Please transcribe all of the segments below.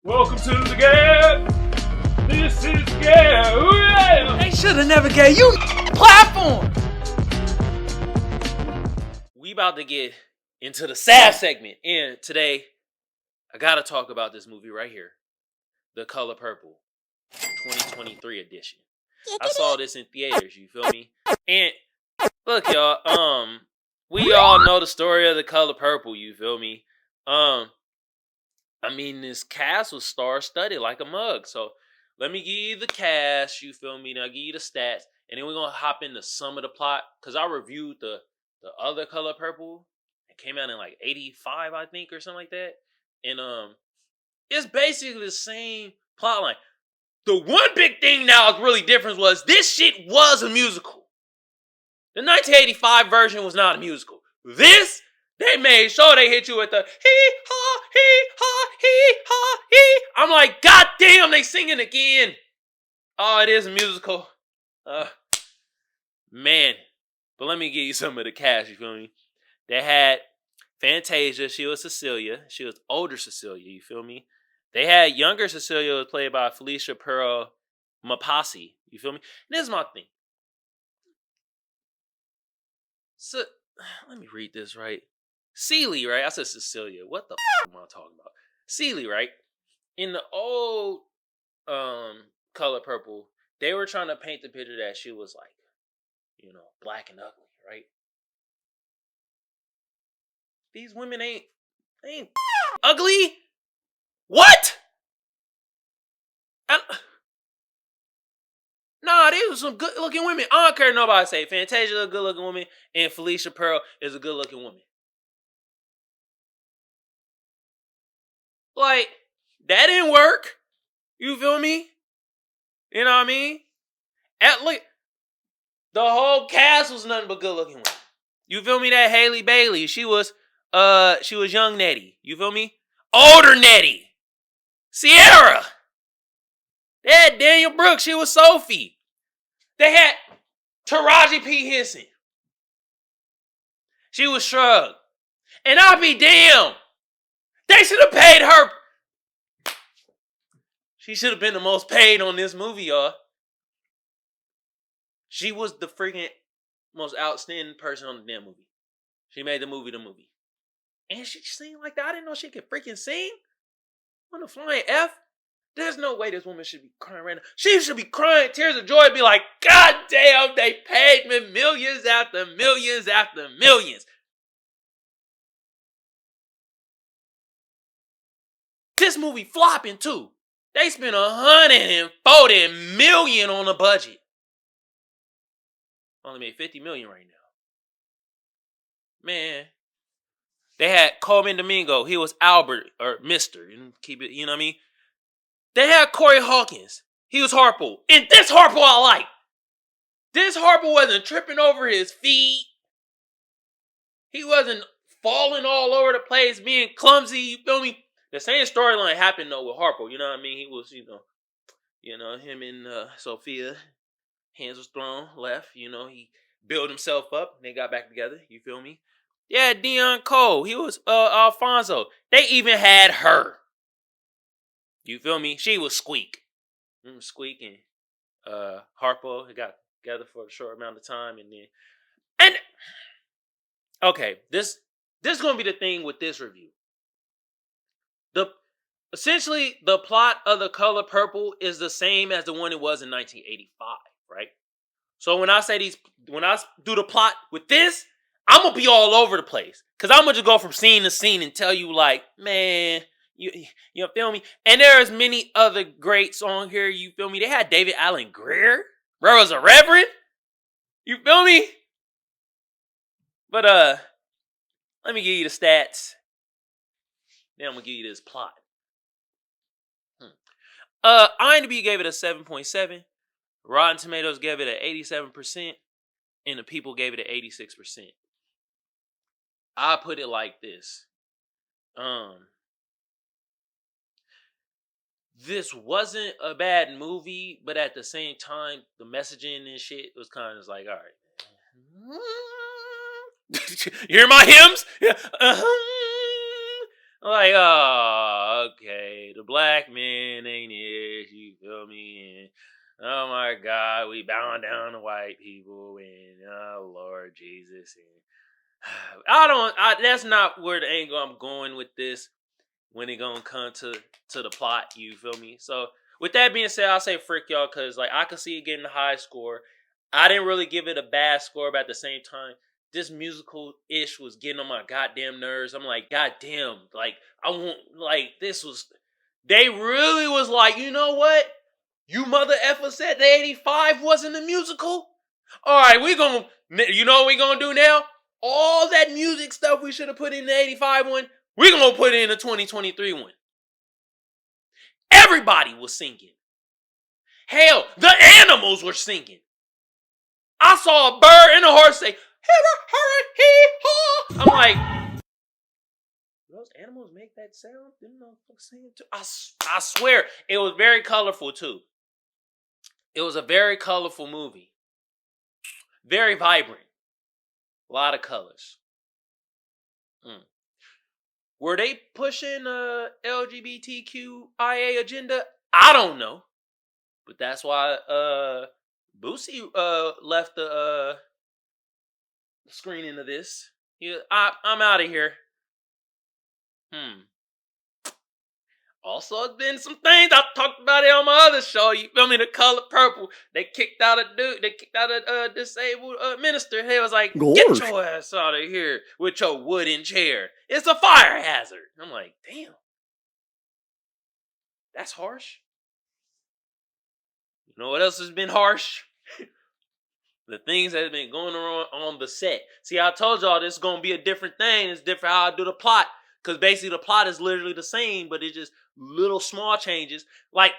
Welcome to the G.A.B. This is G.A.B. They should have never gave you platform. We about to get into the SAF segment, and today I gotta talk about this movie right here, The Color Purple, 2023 edition. I saw this in theaters, you feel me? And look, y'all, we all know the story of The Color Purple, you feel me? I mean, this cast was star-studded like a mug. So let me give you the cast, you feel me? Now I'll give you the stats, and then we're gonna hop into some of the plot, because I reviewed the other Color Purple. It came out in like 85, I think, or something like that. And it's basically the same plot line. The one big thing now that's really different was this shit was a musical. The 1985 version was not a musical. This, they made sure they hit you with the hee-haw, hee-haw, hee-haw, hee. I'm like, God damn, they singing again. Oh, it is a musical. Man. But let me give you some of the cast, you feel me? They had Fantasia, she was Cecilia. She was older Cecilia, you feel me? They had younger Cecilia, was played by Felicia Pearl Mapasi, you feel me? And this is my thing. So, let me read this right. Celie, right? I said Cecilia. What the f am I talking about? Celie, right? In the old Color Purple, they were trying to paint the picture that she was like, you know, black and ugly, right? These women ain't ugly. What? Nah, they were some good looking women. I don't care what nobody say. Fantasia is a good looking woman, and Felicia Pearl is a good looking woman. Like, that didn't work. You feel me? You know what I mean? Look, the whole cast was nothing but good looking women. You feel me? That Haley Bailey, she was young Nettie. You feel me? Older Nettie. Sierra. They had Daniel Brooks, she was Sophie. They had Taraji P. Henson. She was Shrug. And I'll be damned. They should have paid her. She should have been the most paid on this movie, y'all. She was the freaking most outstanding person on the damn movie. She made the movie. And she sang like that. I didn't know she could freaking sing. On the flying F. There's no way this woman should be crying right now. She should be crying tears of joy and be like, God damn, they paid me millions after millions after millions. This movie flopping too. They spent $140 million on the budget. Only made $50 million right now. Man. They had Coleman Domingo. He was Albert or Mr. Keep it, you know what I mean? They had Corey Hawkins. He was Harpo. And this Harpo I like. This Harpo wasn't tripping over his feet. He wasn't falling all over the place, being clumsy. You feel me? The same storyline happened though with Harpo. You know what I mean? He was, you know, him and Sophia, hands was thrown left. You know, he built himself up. And they got back together. You feel me? Yeah, Dion Cole. He was Alfonso. They even had her. You feel me? She was Squeak. Squeak and Harpo. They got together for a short amount of time, and okay, this is gonna be the thing with this review. Essentially the plot of The Color Purple is the same as the one it was in 1985, right? So when I do the plot with this, I'm gonna be all over the place, cause I'm gonna just go from scene to scene and tell you like, man. You feel me? And there's many other greats on here, you feel me? They had David Allen Greer. Bro was a reverend. You feel me? But let me give you the stats. Then I'm gonna give you this plot. IMDb gave it a 7.7. Rotten Tomatoes gave it an 87%. And the people gave it an 86%. I put it like this. This wasn't a bad movie, but at the same time, the messaging and shit was kind of like, all right. You hear my hymns? Yeah. Like, oh, okay, the black man ain't it, you feel me? And, oh my God, we bowing down to white people, and oh Lord Jesus, and that's not where the angle I'm going with this when it gonna come to the plot. You feel me? So with that being said, I'll say frick y'all because like I could see it getting a high score. I didn't really give it a bad score, but at the same time, this musical ish was getting on my goddamn nerves. I'm like, goddamn, like I want like this was. They really was like, you know what? You mother effer said the 85 wasn't a musical. All right, you know what we gonna do now? All that music stuff we should have put in the 85 one, we're going to put it in the 2023 one. Everybody was singing. Hell, the animals were singing. I saw a bird and a horse say, hee-haw. I'm like, those animals make that sound? Didn't know singing too? I swear, it was very colorful too. It was a very colorful movie. Very vibrant. A lot of colors. Were they pushing a LGBTQIA agenda? I don't know. But that's why Boosie left the screening of this. I'm out of here. Also, it's been some things I talked about it on my other show. You feel me? The Color Purple. They kicked out a dude. They kicked out a disabled minister. He was like, "Get your ass out of here with your wooden chair. It's a fire hazard." I'm like, damn, that's harsh. You know what else has been harsh? The things that have been going on the set. See, I told y'all this is going to be a different thing. It's different how I do the plot. Because basically the plot is literally the same, but it's just little small changes. Like,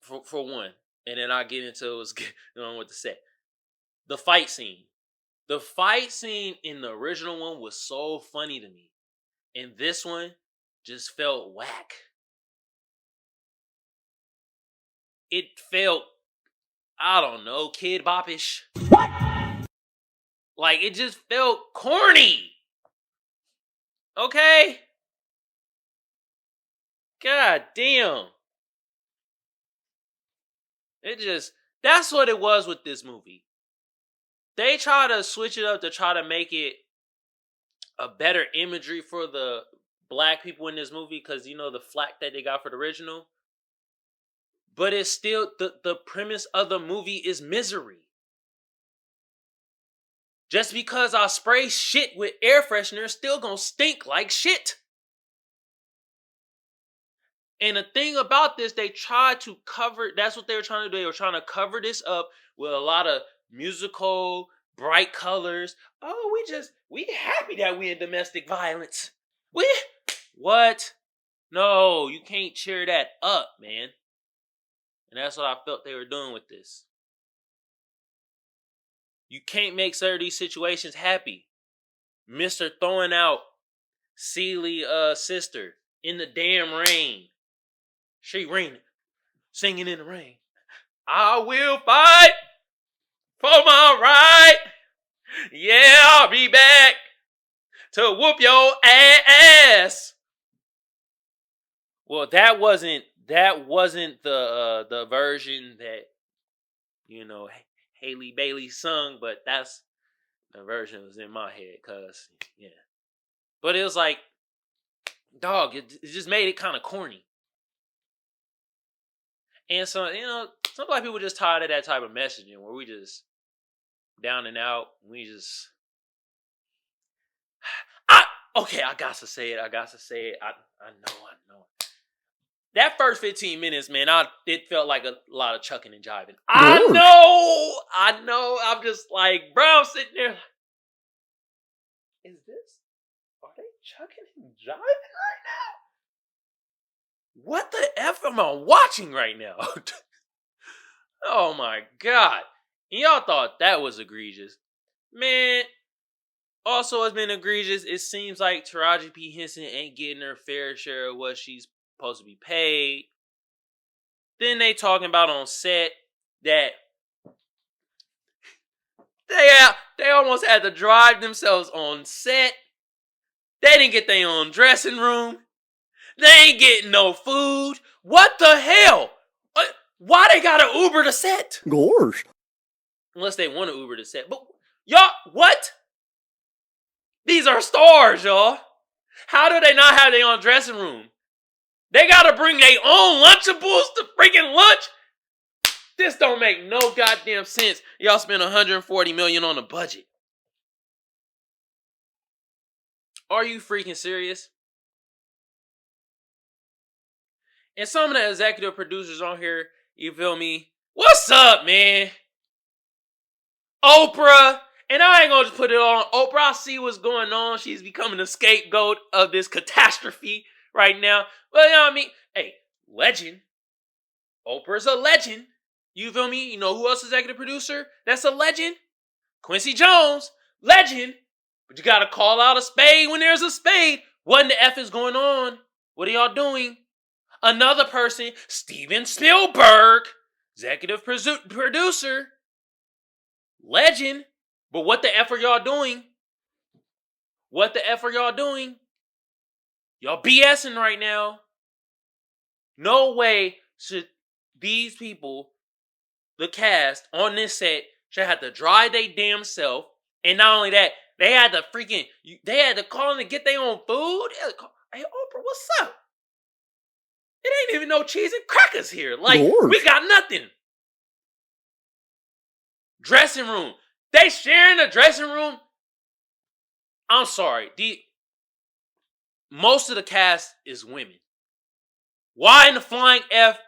for one, and then I'll get into what's going on with the set. The fight scene. The fight scene in the original one was so funny to me. And this one just felt whack. It felt, I don't know, Kid Bop-ish. What? Like, it just felt corny. Okay? God damn. That's what it was with this movie. They try to switch it up to try to make it a better imagery for the black people in this movie because, you know, the flack that they got for the original. But it's still, the premise of the movie is misery. Just because I spray shit with air freshener, it's still gonna stink like shit. And the thing about this, they tried to cover, that's what they were trying to do. They were trying to cover this up with a lot of musical, bright colors. Oh, we happy that we in domestic violence. What? No, you can't cheer that up, man. And that's what I felt they were doing with this. You can't make certain of these situations happy. Mr. throwing out Celie sister in the damn rain. She raining, singing in the rain. I will fight for my right. Yeah, I'll be back to whoop your ass. Well, that wasn't the version that, you know, Haley Bailey sung, but that's the version that was in my head, cause yeah. But it was like, dog, it just made it kind of corny. And so, you know, some black people just tired of that type of messaging where we just down and out. We just, I got to say it. I know. That first 15 minutes, man, it felt like a lot of chucking and jiving. I know. I'm just like, bro, I'm sitting there. Are they chucking and jiving right now? What the F am I watching right now? Oh my God. And y'all thought that was egregious. Man, also it's been egregious. It seems like Taraji P. Henson ain't getting her fair share of what she's supposed to be paid. Then they talking about on set that they almost had to drive themselves on set. They didn't get their own dressing room. They ain't getting no food. What the hell? Why they gotta Uber the set? Gosh. Unless they want to Uber the set. But y'all, what? These are stars, y'all. How do they not have their own dressing room? They gotta bring their own Lunchables to freaking lunch? This don't make no goddamn sense. Y'all spent $140 million on a budget. Are you freaking serious? And some of the executive producers on here, you feel me? What's up, man? Oprah. And I ain't gonna just put it on Oprah. I see what's going on. She's becoming the scapegoat of this catastrophe right now. Well, you know what I mean? Hey, legend. Oprah's a legend. You feel me? You know who else is executive producer? That's a legend. Quincy Jones, legend. But you gotta call out a spade when there's a spade. What in the F is going on? What are y'all doing? Another person, Steven Spielberg, executive producer, legend. But what the F are y'all doing? What the F are y'all doing? Y'all BSing right now. No way should these people, the cast on this set, should have to drive their damn self. And not only that, they had to call in to get their own food. Hey, Oprah, what's up? It ain't even no cheese and crackers here. Like, we got nothing. Dressing room. They sharing the dressing room. I'm sorry. Most of the cast is women. Why in the flying F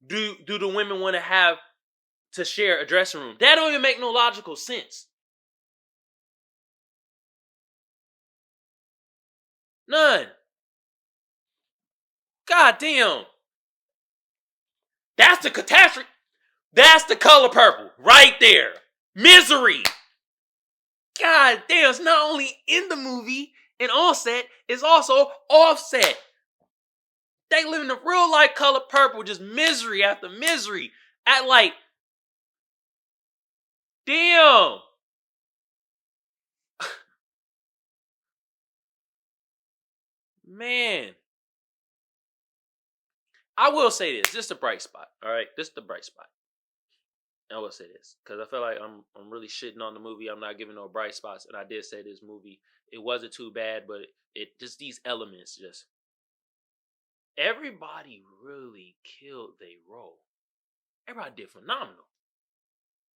do the women want to have to share a dressing room? That don't even make no logical sense. None. God damn. That's the catastrophe. That's the color purple. Right there. Misery. God damn. It's not only in the movie and on set, it's also offset. They live in the real life color purple. Just misery after misery. At like, damn. Man. I will say this. This is the bright spot. All right. This is the bright spot. I will say this. Because I feel like I'm really shitting on the movie. I'm not giving no bright spots. And I did say this movie, it wasn't too bad, but it just these elements just. Everybody really killed their role. Everybody did phenomenal.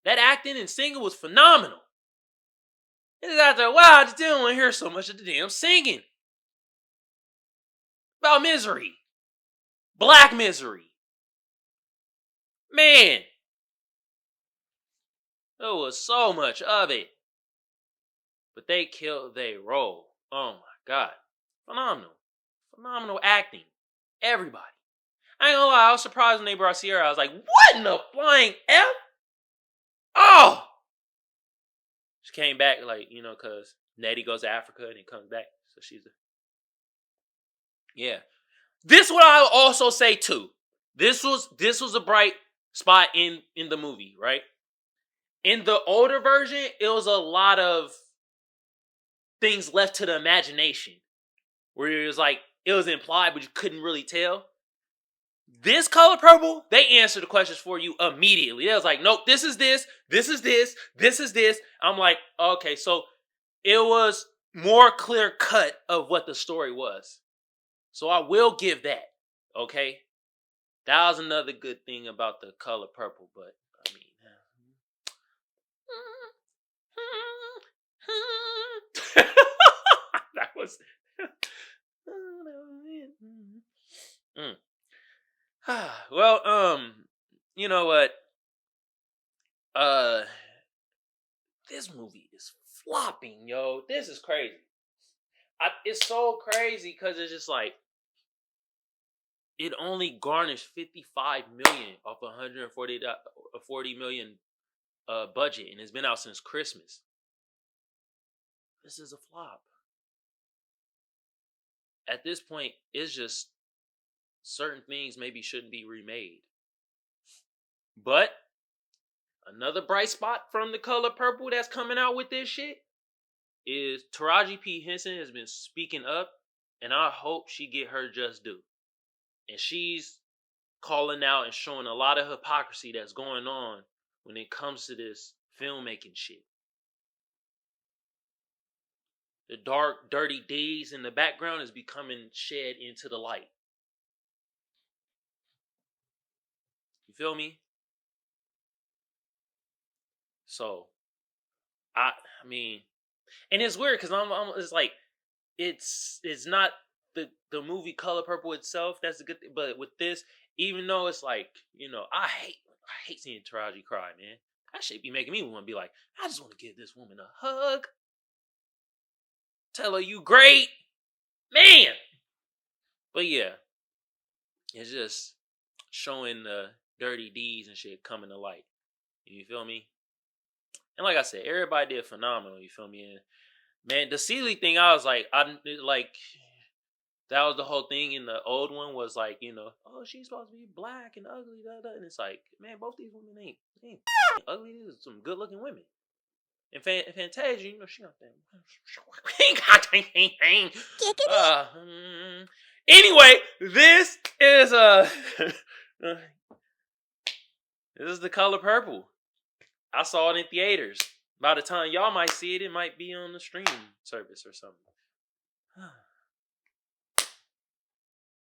That acting and singing was phenomenal. It's out there, wow, I just didn't want to hear so much of the damn singing. About misery. Black misery. Man. There was so much of it. But they killed their role. Oh my God. Phenomenal. Phenomenal acting. Everybody. I ain't gonna lie, I was surprised when they brought Sierra. I was like, what in the flying F? Oh! She came back like, because Nettie goes to Africa and he comes back. So she's yeah. This what I'll also say too. This was a bright spot in the movie, right? In the older version, it was a lot of things left to the imagination. Where it was like, it was implied, but you couldn't really tell. This color purple, they answered the questions for you immediately. They was like, nope, this is this, this is this, this is this. I'm like, okay, so it was more clear cut of what the story was. So I will give that, okay? That was another good thing about the color purple, but I mean, that was. Well, you know what? This movie is flopping, yo. This is crazy. It's so crazy because it's just like it only garnished $55 million off $140 million budget, and it's been out since Christmas. This is a flop. At this point, it's just certain things maybe shouldn't be remade. But another bright spot from the color purple that's coming out with this shit. is Taraji P. Henson has been speaking up, and I hope she get her just due. And she's calling out and showing a lot of hypocrisy that's going on when it comes to this filmmaking shit. The dark, dirty deeds in the background is becoming shed into the light. You feel me? So, I mean, and it's weird because it's like it's not the movie Color Purple itself. That's a good thing, but with this, even though it's like I hate seeing Taraji cry, man. That shit be making me want to be like, I just want to give this woman a hug, tell her you great, man. But yeah, it's just showing the dirty deeds and shit coming to light. You feel me? And like I said, everybody did phenomenal. You feel me? And man, the Sealy thing, I was like, that was the whole thing in the old one was like, oh, she's supposed to be black and ugly, and it's like, man, both these women ain't ugly. These are some good looking women. And Fantasia, she got that. Anyway, this is this is The Color Purple. I saw it in theaters. By the time y'all might see it, it might be on the streaming service or something.